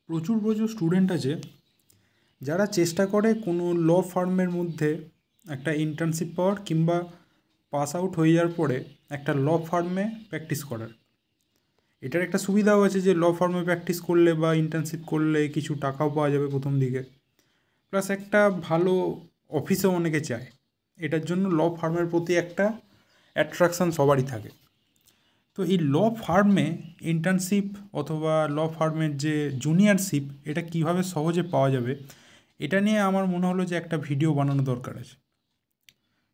প্রচুর প্রচুর স্টুডেন্ট আছে যারা চেষ্টা করে কোনো ল ফার্মের মধ্যে একটা ইন্টার্নশিপ পাওয়ার কিংবা পাস আউট হয়ে যাওয়ার পরে একটা ল ফার্মে প্র্যাকটিস করার। এটার একটা সুবিধাও আছে যে ল ফার্মে প্র্যাকটিস করলে বা ইন্টার্নশিপ করলে কিছু টাকাও পাওয়া যাবে প্রথম দিকে, প্লাস একটা ভালো অফিসেও অনেকে চায়। এটার জন্য ল ফার্মের প্রতি একটা অ্যাট্রাকশান সবারই থাকে। তো এই ল ফার্মে ইন্টার্নশিপ অথবা ল ফার্মের যে জুনিয়রশিপ এটা কিভাবে সহজে পাওয়া যাবে এটা নিয়ে আমার মনে হলো যে একটা ভিডিও বানানো দরকার আছে।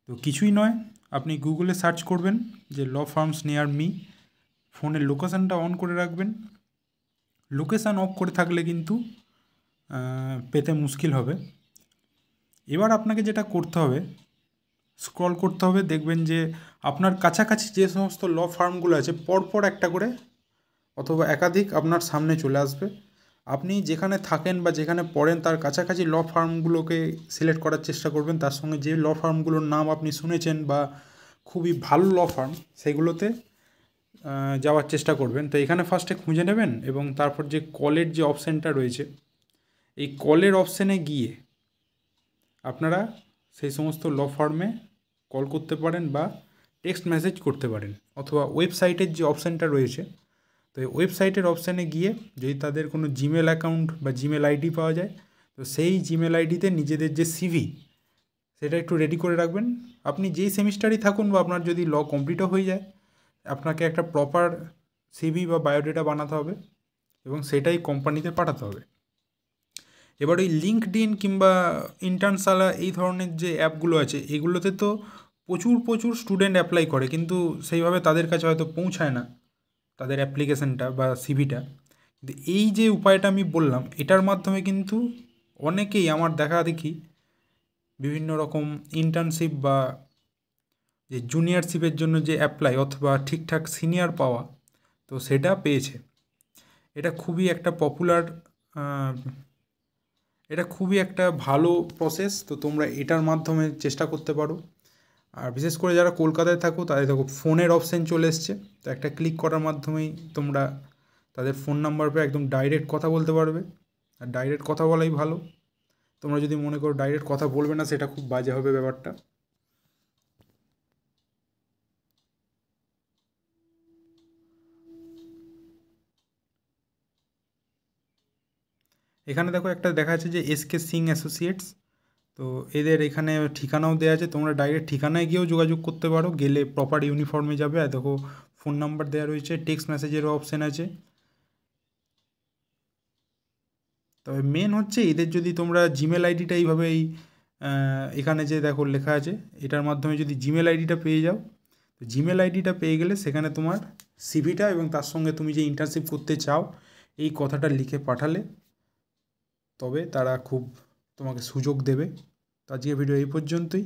তো কিছুই নয়, আপনি গুগলে সার্চ করবেন যে ল ফার্মস নিয়ার মি, ফোনের লোকেশানটা অন করে রাখবেন। লোকেশান অফ করে থাকলে কিন্তু পেতে মুশকিল হবে। এবার আপনাকে যেটা করতে হবে, স্ক্রল করতে হবে, দেখবেন যে আপনার কাছাকাছি যে সমস্ত ল ফার্মগুলো আছে পরপর একটা করে অথবা একাধিক আপনার সামনে চলে আসবে। আপনি যেখানে থাকেন বা যেখানে পড়েন তার কাছাকাছি ল ফার্মগুলোকে সিলেক্ট করার চেষ্টা করবেন, তার সঙ্গে যে ল ফার্মগুলোর নাম আপনি শুনেছেন বা খুবই ভালো ল ফার্ম সেগুলোতে যাওয়ার চেষ্টা করবেন। তো এখানে ফার্স্টে খুঁজে নেবেন এবং তারপর যে কলের যে অপশানটা রয়েছে এই কলের অপশানে গিয়ে আপনারা সেই সমস্ত ল ফার্মে কল করতে পারেন বা টেক্সট মেসেজ করতে পারেন, অথবা ওয়েবসাইটের যে অপশানটা রয়েছে তো এই ওয়েবসাইটের অপশানে গিয়ে যদি তাদের কোনো জিমেল অ্যাকাউন্ট বা জিমেল আইডি পাওয়া যায় তো সেই জিমেল আইডিতে নিজেদের যে সিভি সেটা একটু রেডি করে রাখবেন। আপনি যেই সেমিস্টারই থাকুন বা আপনার যদি ল কমপ্লিটও হয়ে যায় আপনাকে একটা প্রপার সিভি বা বায়োডেটা বানাতে হবে এবং সেটাই কোম্পানিতে পাঠাতে হবে। এবার ওই লিঙ্কডইন কিংবা ইন্টার্নশালা এই ধরনের যে অ্যাপগুলো আছে এগুলোতে তো প্রচুর প্রচুর স্টুডেন্ট অ্যাপ্লাই করে, কিন্তু সেইভাবে তাদের কাছে হয়তো পৌঁছায় না তাদের অ্যাপ্লিকেশানটা বা সিভিটা। কিন্তু এই যে উপায়টা আমি বললাম এটার মাধ্যমে কিন্তু অনেকেই আমার দেখা দেখি বিভিন্ন রকম ইন্টার্নশিপ বা যে জুনিয়রশিপের জন্য যে অ্যাপ্লাই অথবা ঠিকঠাক সিনিয়র পাওয়া তো সেটা পেয়েছে। এটা খুবই একটা পপুলার, এটা খুবই একটা ভালো প্রসেস। তো তোমরা এটার মাধ্যমে চেষ্টা করতে পারো। আর বিশেষ করে যারা কলকাতায় থাকো তাদের দেখো ফোনের অপশান চলে এসছে, তো একটা ক্লিক করার মাধ্যমেই তোমরা তাদের ফোন নাম্বার পেয়ে একদম ডাইরেক্ট কথা বলতে পারবে। আর ডাইরেক্ট কথা বলাই ভালো। তোমরা যদি মনে করো ডাইরেক্ট কথা বলবে না সেটা খুব বাজে হবে ব্যাপারটা। এখানে দেখো একটা দেখা যাচ্ছে যে এসকে সিং অ্যাসোসিয়েটস, তো এদের এখানে ঠিকানাও দেওয়া আছে, তোমরা ডাইরেক্ট ঠিকানায় গিয়েও যোগাযোগ করতে পারো, গেলে প্রপার ইউনিফর্মে যাবে। আর দেখো ফোন নাম্বার দেওয়া রয়েছে, টেক্সট মেসেজেরও অপশান আছে। তবে মেন হচ্ছে এদের যদি তোমরা জিমেল আইডিটা এইভাবে এখানে যে দেখো লেখা আছে এটার মাধ্যমে যদি জিমেল আইডিটা পেয়ে যাও, তো জিমেল আইডিটা পেয়ে গেলে সেখানে তোমার সিভিটা এবং তার সঙ্গে তুমি যে ইন্টার্নশিপ করতে চাও এই কথাটা লিখে পাঠালে তবে তারা খুব তোমাকে সুযোগ দেবে। তো আজকের ভিডিও এই পর্যন্তই।